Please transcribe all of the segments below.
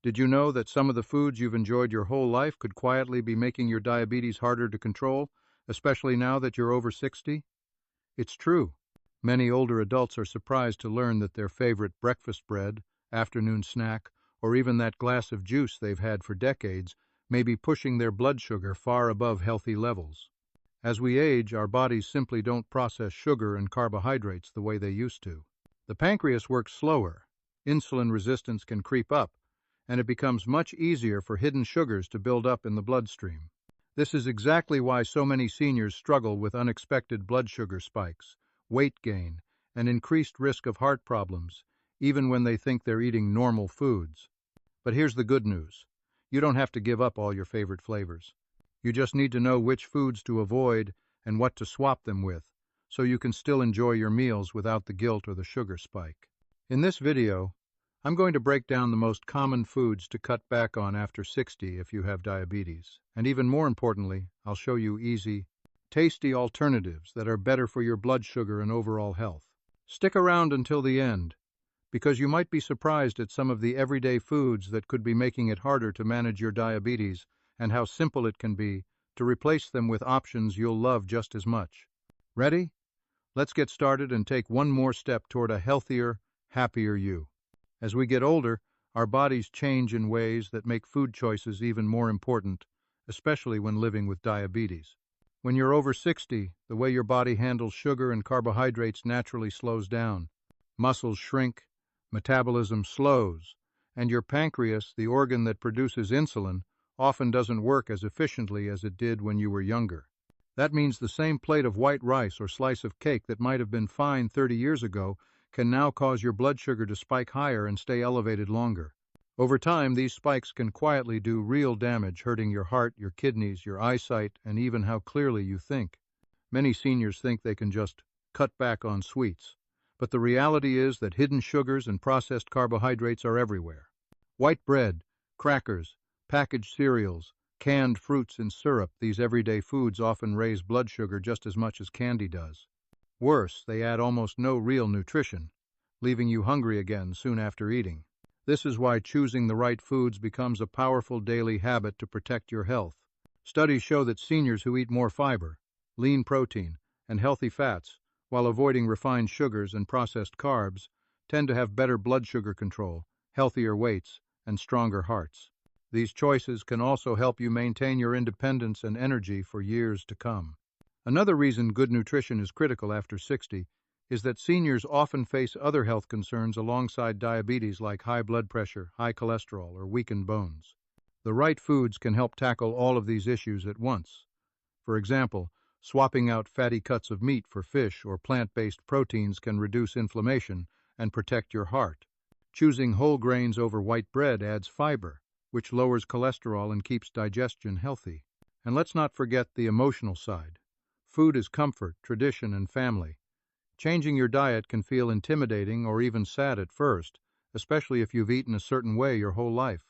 Did you know that some of the foods you've enjoyed your whole life could quietly be making your diabetes harder to control, especially now that you're over 60? It's true. Many older adults are surprised to learn that their favorite breakfast bread, afternoon snack, or even that glass of juice they've had for decades may be pushing their blood sugar far above healthy levels. As we age, our bodies simply don't process sugar and carbohydrates the way they used to. The pancreas works slower, insulin resistance can creep up, and it becomes much easier for hidden sugars to build up in the bloodstream. This is exactly why so many seniors struggle with unexpected blood sugar spikes, weight gain, and increased risk of heart problems, even when they think they're eating normal foods. But here's the good news. You don't have to give up all your favorite flavors. You just need to know which foods to avoid and what to swap them with, so you can still enjoy your meals without the guilt or the sugar spike. In this video, I'm going to break down the most common foods to cut back on after 60 if you have diabetes. And even more importantly, I'll show you easy, tasty alternatives that are better for your blood sugar and overall health. Stick around until the end, because you might be surprised at some of the everyday foods that could be making it harder to manage your diabetes and how simple it can be to replace them with options you'll love just as much. Ready? Let's get started and take one more step toward a healthier, happier you. As we get older, our bodies change in ways that make food choices even more important, especially when living with diabetes. When you're over 60, the way your body handles sugar and carbohydrates naturally slows down. Muscles shrink, metabolism slows, and your pancreas, the organ that produces insulin, often doesn't work as efficiently as it did when you were younger. That means the same plate of white rice or slice of cake that might have been fine 30 years ago can now cause your blood sugar to spike higher and stay elevated longer. Over time, these spikes can quietly do real damage, hurting your heart, your kidneys, your eyesight, and even how clearly you think. Many seniors think they can just cut back on sweets, but the reality is that hidden sugars and processed carbohydrates are everywhere. White bread, crackers, packaged cereals, canned fruits and syrup, these everyday foods often raise blood sugar just as much as candy does. Worse, they add almost no real nutrition, leaving you hungry again soon after eating. This is why choosing the right foods becomes a powerful daily habit to protect your health. Studies show that seniors who eat more fiber, lean protein, and healthy fats, while avoiding refined sugars and processed carbs, tend to have better blood sugar control, healthier weights, and stronger hearts. These choices can also help you maintain your independence and energy for years to come. Another reason good nutrition is critical after 60 is that seniors often face other health concerns alongside diabetes like high blood pressure, high cholesterol, or weakened bones. The right foods can help tackle all of these issues at once. For example, swapping out fatty cuts of meat for fish or plant-based proteins can reduce inflammation and protect your heart. Choosing whole grains over white bread adds fiber, which lowers cholesterol and keeps digestion healthy. And let's not forget the emotional side. Food is comfort, tradition, and family. Changing your diet can feel intimidating or even sad at first, especially if you've eaten a certain way your whole life.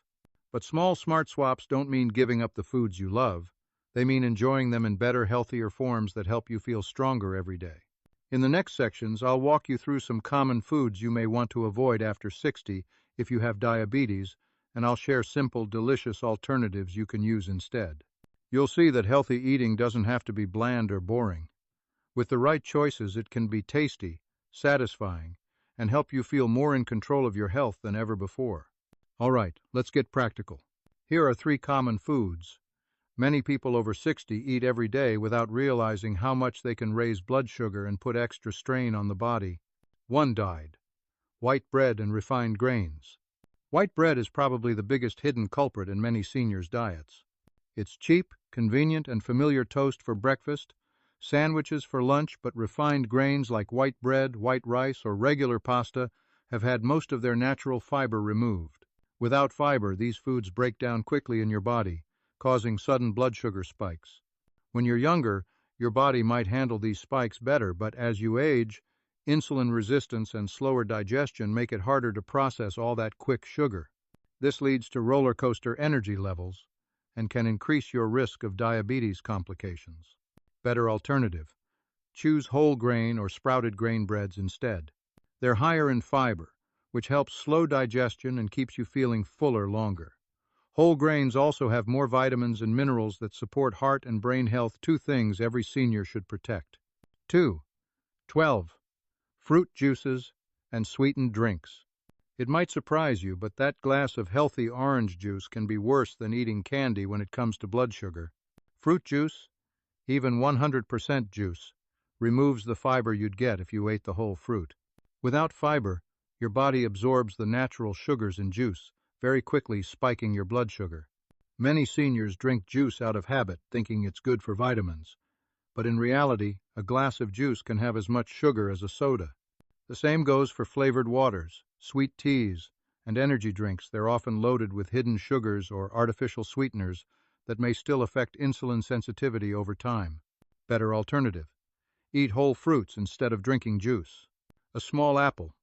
But small, smart swaps don't mean giving up the foods you love. They mean enjoying them in better, healthier forms that help you feel stronger every day. In the next sections, I'll walk you through some common foods you may want to avoid after 60 if you have diabetes, and I'll share simple, delicious alternatives you can use instead. You'll see that healthy eating doesn't have to be bland or boring. With the right choices, it can be tasty, satisfying, and help you feel more in control of your health than ever before. All right, let's get practical. Here are 3 common foods many people over 60 eat every day without realizing how much they can raise blood sugar and put extra strain on the body. 1. White bread and refined grains. White bread is probably the biggest hidden culprit in many seniors' diets. It's cheap, convenient, and familiar toast for breakfast, sandwiches for lunch, but refined grains like white bread, white rice, or regular pasta have had most of their natural fiber removed. Without fiber, these foods break down quickly in your body, causing sudden blood sugar spikes. When you're younger, your body might handle these spikes better, but as you age, insulin resistance and slower digestion make it harder to process all that quick sugar. This leads to roller coaster energy levels and can increase your risk of diabetes complications. Better alternative. Choose whole grain or sprouted grain breads instead. They're higher in fiber, which helps slow digestion and keeps you feeling fuller longer. Whole grains also have more vitamins and minerals that support heart and brain health, two things every senior should protect. 2. 12. Fruit juices and sweetened drinks. It might surprise you, but that glass of healthy orange juice can be worse than eating candy when it comes to blood sugar. Fruit juice, even 100% juice, removes the fiber you'd get if you ate the whole fruit. Without fiber, your body absorbs the natural sugars in juice, very quickly spiking your blood sugar. Many seniors drink juice out of habit, thinking it's good for vitamins. But in reality, a glass of juice can have as much sugar as a soda. The same goes for flavored waters, sweet teas, and energy drinks. They're often loaded with hidden sugars or artificial sweeteners that may still affect insulin sensitivity over time. Better alternative: eat whole fruits instead of drinking juice. A small apple,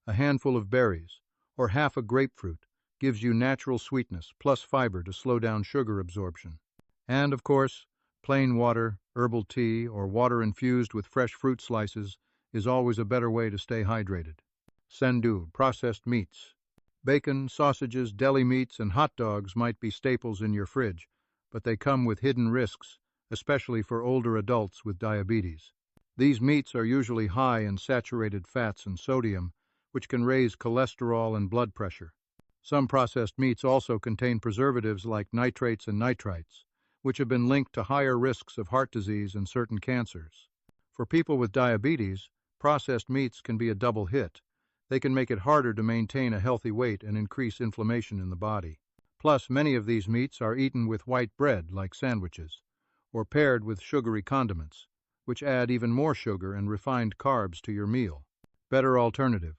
a handful of berries, or half a grapefruit gives you natural sweetness plus fiber to slow down sugar absorption. And, of course, plain water, herbal tea, or water infused with fresh fruit slices is always a better way to stay hydrated. Sendu, processed meats. Bacon, sausages, deli meats, and hot dogs might be staples in your fridge, but they come with hidden risks, especially for older adults with diabetes. These meats are usually high in saturated fats and sodium, which can raise cholesterol and blood pressure. Some processed meats also contain preservatives like nitrates and nitrites, which have been linked to higher risks of heart disease and certain cancers. For people with diabetes, processed meats can be a double hit. They can make it harder to maintain a healthy weight and increase inflammation in the body. Plus, many of these meats are eaten with white bread, like sandwiches, or paired with sugary condiments, which add even more sugar and refined carbs to your meal. Better alternative: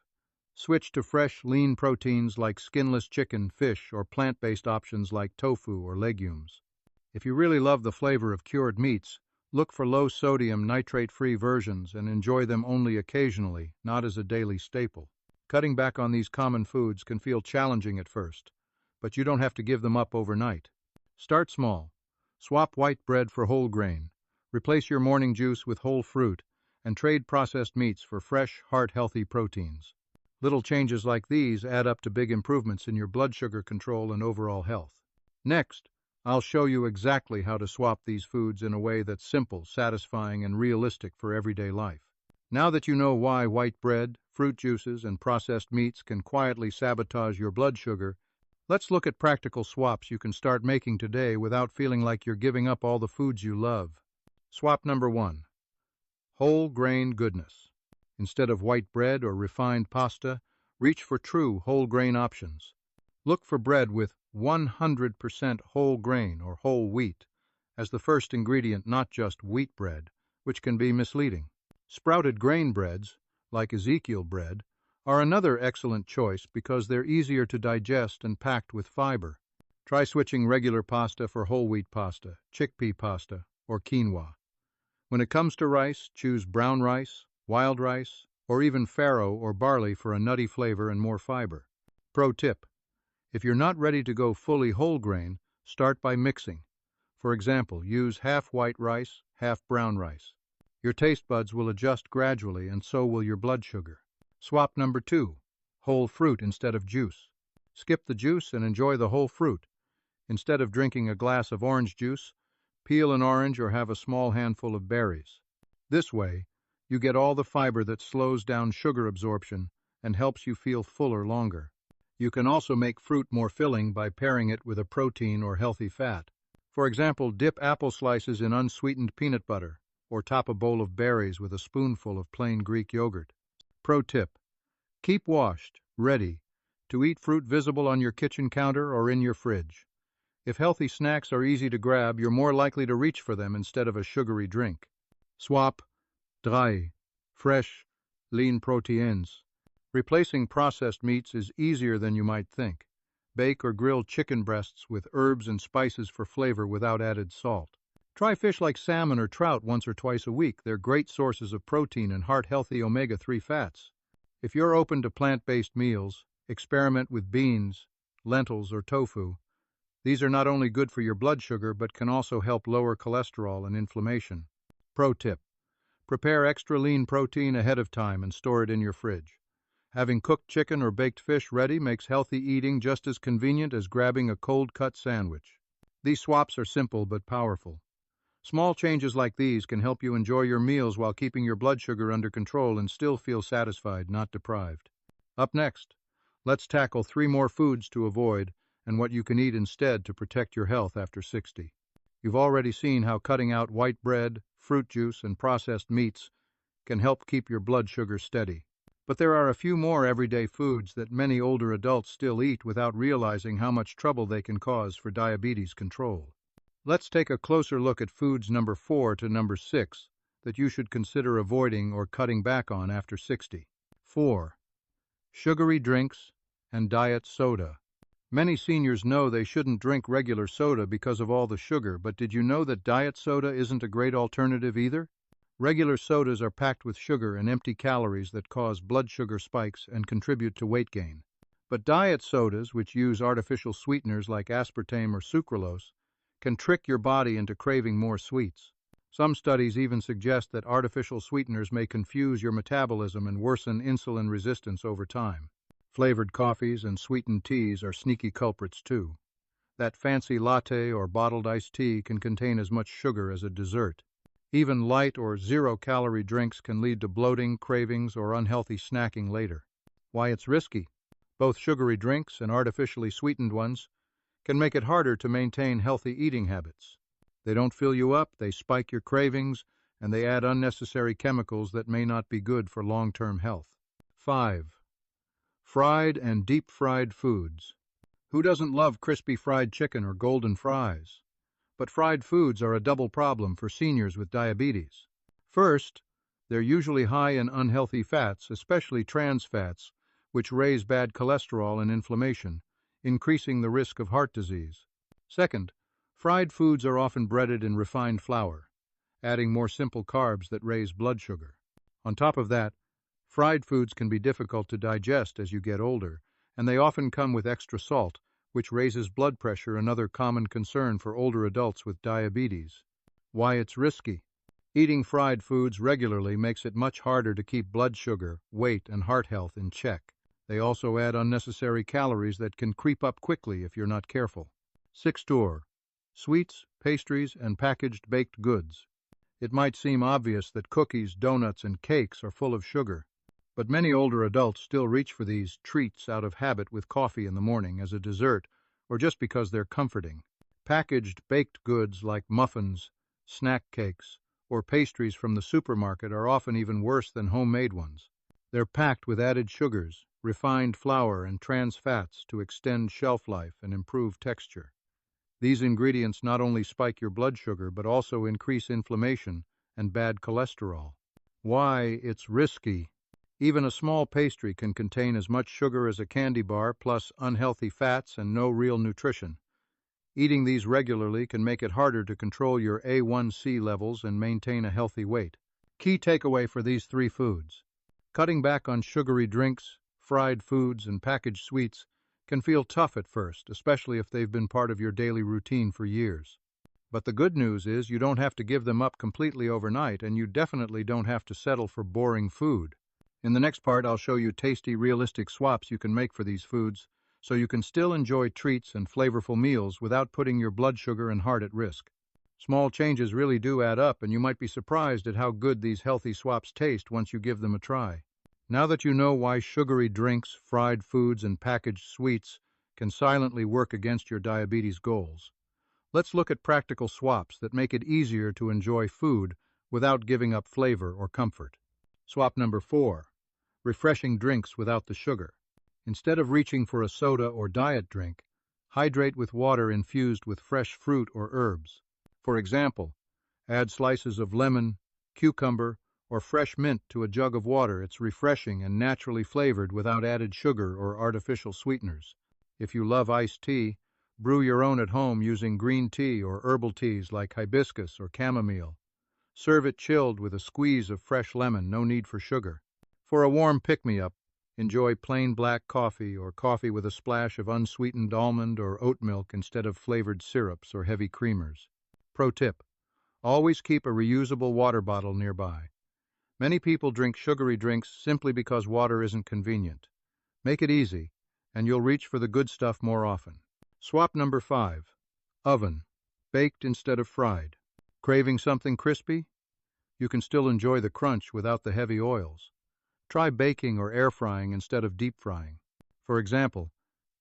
switch to fresh, lean proteins like skinless chicken, fish, or plant-based options like tofu or legumes. If you really love the flavor of cured meats, look for low-sodium, nitrate-free versions and enjoy them only occasionally, not as a daily staple. Cutting back on these common foods can feel challenging at first, but you don't have to give them up overnight. Start small. Swap white bread for whole grain. Replace your morning juice with whole fruit, and trade processed meats for fresh, heart-healthy proteins. Little changes like these add up to big improvements in your blood sugar control and overall health. Next, I'll show you exactly how to swap these foods in a way that's simple, satisfying, and realistic for everyday life. Now that you know why white bread, fruit juices, and processed meats can quietly sabotage your blood sugar, let's look at practical swaps you can start making today without feeling like you're giving up all the foods you love. Swap number 1. Whole grain goodness. Instead of white bread or refined pasta, reach for true whole grain options. Look for bread with 100% whole grain or whole wheat as the first ingredient, not just wheat bread, which can be misleading. Sprouted grain breads, like Ezekiel bread, are another excellent choice because they're easier to digest and packed with fiber. Try switching regular pasta for whole wheat pasta, chickpea pasta, or quinoa. When it comes to rice, choose brown rice, wild rice, or even farro or barley for a nutty flavor and more fiber. Pro tip: if you're not ready to go fully whole grain, start by mixing. For example, use half white rice, half brown rice. Your taste buds will adjust gradually, and so will your blood sugar. Swap number 2. Whole fruit instead of juice. Skip the juice and enjoy the whole fruit. Instead of drinking a glass of orange juice, peel an orange or have a small handful of berries. This way, you get all the fiber that slows down sugar absorption and helps you feel fuller longer. You can also make fruit more filling by pairing it with a protein or healthy fat. For example, dip apple slices in unsweetened peanut butter, or top a bowl of berries with a spoonful of plain Greek yogurt. Pro tip: keep washed, ready, to eat fruit visible on your kitchen counter or in your fridge. If healthy snacks are easy to grab, you're more likely to reach for them instead of a sugary drink. Swap 3. Fresh, lean proteins. Replacing processed meats is easier than you might think. Bake or grill chicken breasts with herbs and spices for flavor without added salt. Try fish like salmon or trout once or twice a week. They're great sources of protein and heart-healthy omega-3 fats. If you're open to plant-based meals, experiment with beans, lentils, or tofu. These are not only good for your blood sugar, but can also help lower cholesterol and inflammation. Pro tip: prepare extra lean protein ahead of time and store it in your fridge. Having cooked chicken or baked fish ready makes healthy eating just as convenient as grabbing a cold-cut sandwich. These swaps are simple but powerful. Small changes like these can help you enjoy your meals while keeping your blood sugar under control and still feel satisfied, not deprived. Up next, let's tackle 3 more foods to avoid and what you can eat instead to protect your health after 60. You've already seen how cutting out white bread, fruit juice, and processed meats can help keep your blood sugar steady. But there are a few more everyday foods that many older adults still eat without realizing how much trouble they can cause for diabetes control. Let's take a closer look at foods number 4 to number 6 that you should consider avoiding or cutting back on after 60. 4. Sugary drinks and diet soda. Many seniors know they shouldn't drink regular soda because of all the sugar, but did you know that diet soda isn't a great alternative either? Regular sodas are packed with sugar and empty calories that cause blood sugar spikes and contribute to weight gain. But diet sodas, which use artificial sweeteners like aspartame or sucralose, can trick your body into craving more sweets. Some studies even suggest that artificial sweeteners may confuse your metabolism and worsen insulin resistance over time. Flavored coffees and sweetened teas are sneaky culprits too. That fancy latte or bottled iced tea can contain as much sugar as a dessert. Even light or zero-calorie drinks can lead to bloating, cravings, or unhealthy snacking later. Why it's risky? Both sugary drinks and artificially sweetened ones can make it harder to maintain healthy eating habits. They don't fill you up, they spike your cravings, and they add unnecessary chemicals that may not be good for long-term health. 5. Fried and deep-fried foods. Who doesn't love crispy fried chicken or golden fries? But fried foods are a double problem for seniors with diabetes. First, they're usually high in unhealthy fats, especially trans fats, which raise bad cholesterol and inflammation, increasing the risk of heart disease. Second, fried foods are often breaded in refined flour, adding more simple carbs that raise blood sugar. On top of that, fried foods can be difficult to digest as you get older, and they often come with extra salt, which raises blood pressure, another common concern for older adults with diabetes. Why it's risky? Eating fried foods regularly makes it much harder to keep blood sugar, weight, and heart health in check. They also add unnecessary calories that can creep up quickly if you're not careful. 6. Sweets, pastries, and packaged baked goods. It might seem obvious that cookies, donuts, and cakes are full of sugar, but many older adults still reach for these treats out of habit with coffee in the morning as a dessert or just because they're comforting. Packaged baked goods like muffins, snack cakes, or pastries from the supermarket are often even worse than homemade ones. They're packed with added sugars, refined flour, and trans fats to extend shelf life and improve texture. These ingredients not only spike your blood sugar but also increase inflammation and bad cholesterol. Why it's risky? Even a small pastry can contain as much sugar as a candy bar, plus unhealthy fats and no real nutrition. Eating these regularly can make it harder to control your A1C levels and maintain a healthy weight. Key takeaway for these 3 foods. Cutting back on sugary drinks, fried foods, and packaged sweets can feel tough at first, especially if they've been part of your daily routine for years. But the good news is you don't have to give them up completely overnight, and you definitely don't have to settle for boring food. In the next part, I'll show you tasty, realistic swaps you can make for these foods, so you can still enjoy treats and flavorful meals without putting your blood sugar and heart at risk. Small changes really do add up, and you might be surprised at how good these healthy swaps taste once you give them a try. Now that you know why sugary drinks, fried foods, and packaged sweets can silently work against your diabetes goals, let's look at practical swaps that make it easier to enjoy food without giving up flavor or comfort. Swap number 4. Refreshing drinks without the sugar. Instead of reaching for a soda or diet drink, hydrate with water infused with fresh fruit or herbs. For example, add slices of lemon, cucumber, or fresh mint to a jug of water. It's refreshing and naturally flavored without added sugar or artificial sweeteners. If you love iced tea, brew your own at home using green tea or herbal teas like hibiscus or chamomile. Serve it chilled with a squeeze of fresh lemon, no need for sugar. For a warm pick-me-up, enjoy plain black coffee or coffee with a splash of unsweetened almond or oat milk instead of flavored syrups or heavy creamers. Pro tip: always keep a reusable water bottle nearby. Many people drink sugary drinks simply because water isn't convenient. Make it easy, and you'll reach for the good stuff more often. Swap number 5. Oven. Baked instead of fried. Craving something crispy? You can still enjoy the crunch without the heavy oils. Try baking or air frying instead of deep frying. For example,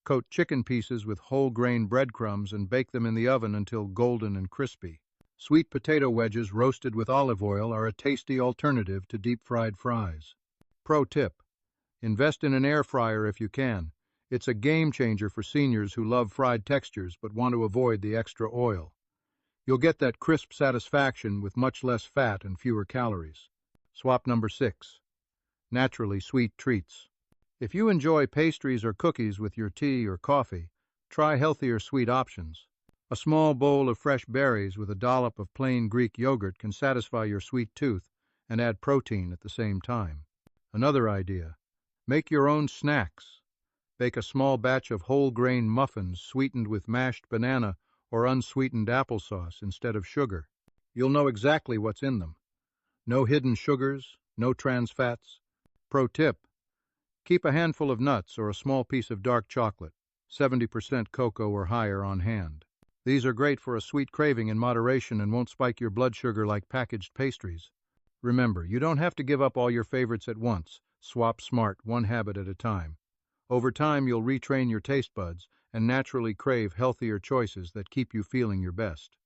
coat chicken pieces with whole grain breadcrumbs and bake them in the oven until golden and crispy. Sweet potato wedges roasted with olive oil are a tasty alternative to deep fried fries. Pro tip: invest in an air fryer if you can. It's a game changer for seniors who love fried textures but want to avoid the extra oil. You'll get that crisp satisfaction with much less fat and fewer calories. Swap number 6. Naturally sweet treats. If you enjoy pastries or cookies with your tea or coffee, try healthier sweet options. A small bowl of fresh berries with a dollop of plain Greek yogurt can satisfy your sweet tooth and add protein at the same time. Another idea: make your own snacks. Bake a small batch of whole grain muffins sweetened with mashed banana or unsweetened applesauce instead of sugar. You'll know exactly what's in them. No hidden sugars, no trans fats. Pro tip: keep a handful of nuts or a small piece of dark chocolate, 70% cocoa or higher, on hand. These are great for a sweet craving in moderation and won't spike your blood sugar like packaged pastries. Remember, you don't have to give up all your favorites at once. Swap smart, one habit at a time. Over time, you'll retrain your taste buds and naturally crave healthier choices that keep you feeling your best.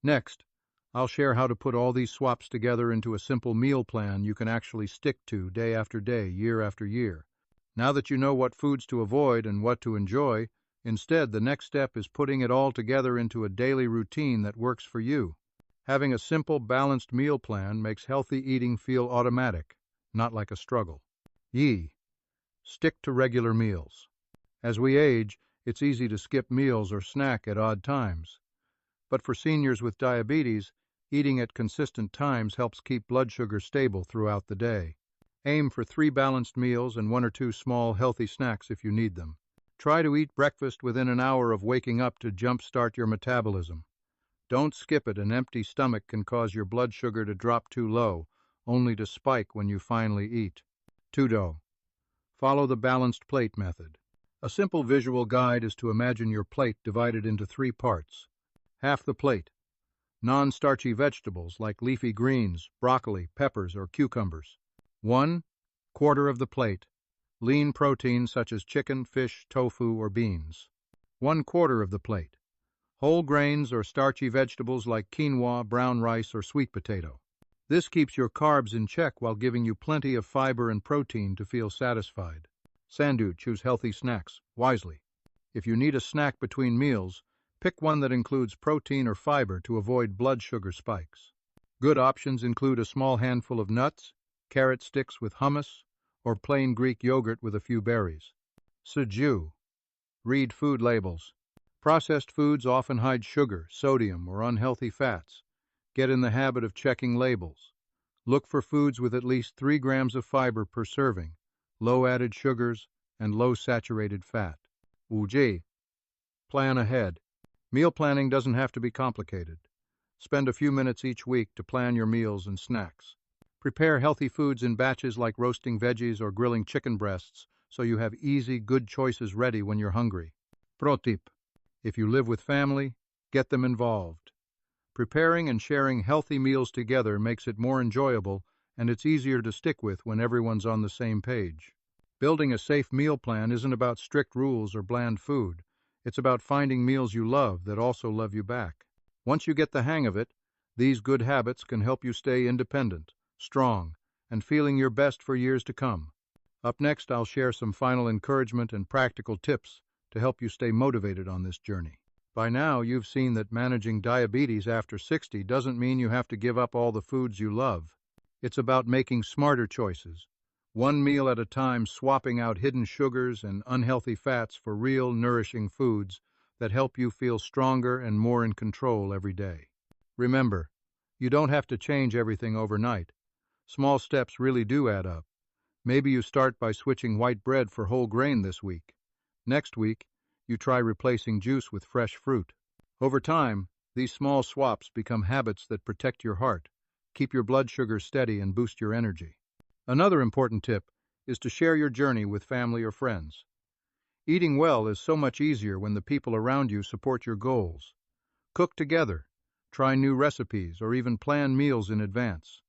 Next, I'll share how to put all these swaps together into a simple meal plan you can actually stick to day after day, year after year. Now that you know what foods to avoid and what to enjoy, instead, the next step is putting it all together into a daily routine that works for you. Having a simple, balanced meal plan makes healthy eating feel automatic, not like a struggle. Stick to regular meals. As we age, it's easy to skip meals or snack at odd times. But for seniors with diabetes, eating at consistent times helps keep blood sugar stable throughout the day. Aim for 3 balanced meals and 1 or 2 small, healthy snacks if you need them. Try to eat breakfast within an hour of waking up to jumpstart your metabolism. Don't skip it. An empty stomach can cause your blood sugar to drop too low, only to spike when you finally eat. Tudo. Follow the balanced plate method. A simple visual guide is to imagine your plate divided into 3 parts. Half the plate: non-starchy vegetables like leafy greens, broccoli, peppers, or cucumbers. 1/4 of the plate: lean protein such as chicken, fish, tofu, or beans. 1/4 of the plate: whole grains or starchy vegetables like quinoa, brown rice, or sweet potato. This keeps your carbs in check while giving you plenty of fiber and protein to feel satisfied. Sandu: choose healthy snacks wisely. If you need a snack between meals, pick one that includes protein or fiber to avoid blood sugar spikes. Good options include a small handful of nuts, carrot sticks with hummus, or plain Greek yogurt with a few berries. Suju. Read food labels. Processed foods often hide sugar, sodium, or unhealthy fats. Get in the habit of checking labels. Look for foods with at least 3 grams of fiber per serving, low added sugars, and low saturated fat. Uji. Plan ahead. Meal planning doesn't have to be complicated. Spend a few minutes each week to plan your meals and snacks. Prepare healthy foods in batches like roasting veggies or grilling chicken breasts so you have easy, good choices ready when you're hungry. Pro tip: if you live with family, get them involved. Preparing and sharing healthy meals together makes it more enjoyable, and it's easier to stick with when everyone's on the same page. Building a safe meal plan isn't about strict rules or bland food. It's about finding meals you love that also love you back. Once you get the hang of it, these good habits can help you stay independent, strong, and feeling your best for years to come. Up next, I'll share some final encouragement and practical tips to help you stay motivated on this journey. By now, you've seen that managing diabetes after 60 doesn't mean you have to give up all the foods you love. It's about making smarter choices, one meal at a time, swapping out hidden sugars and unhealthy fats for real, nourishing foods that help you feel stronger and more in control every day. Remember, you don't have to change everything overnight. Small steps really do add up. Maybe you start by switching white bread for whole grain this week. Next week, you try replacing juice with fresh fruit. Over time, these small swaps become habits that protect your heart, keep your blood sugar steady, and boost your energy. Another important tip is to share your journey with family or friends. Eating well is so much easier when the people around you support your goals. Cook together, try new recipes, or even plan meals in advance.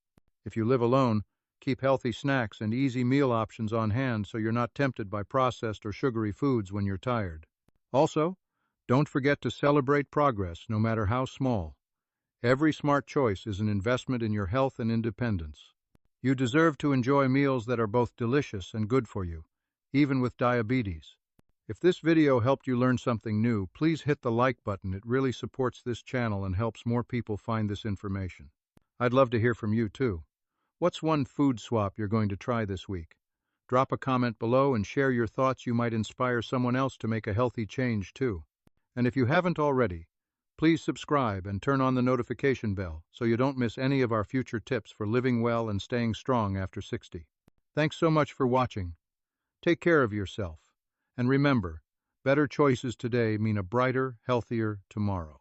If you live alone, keep healthy snacks and easy meal options on hand so you're not tempted by processed or sugary foods when you're tired. Also, don't forget to celebrate progress, no matter how small. Every smart choice is an investment in your health and independence. You deserve to enjoy meals that are both delicious and good for you, even with diabetes. If this video helped you learn something new, please hit the like button. It really supports this channel and helps more people find this information. I'd love to hear from you too. What's one food swap you're going to try this week? Drop a comment below and share your thoughts. You might inspire someone else to make a healthy change too. And if you haven't already, please subscribe and turn on the notification bell so you don't miss any of our future tips for living well and staying strong after 60. Thanks so much for watching. Take care of yourself. And remember, better choices today mean a brighter, healthier tomorrow.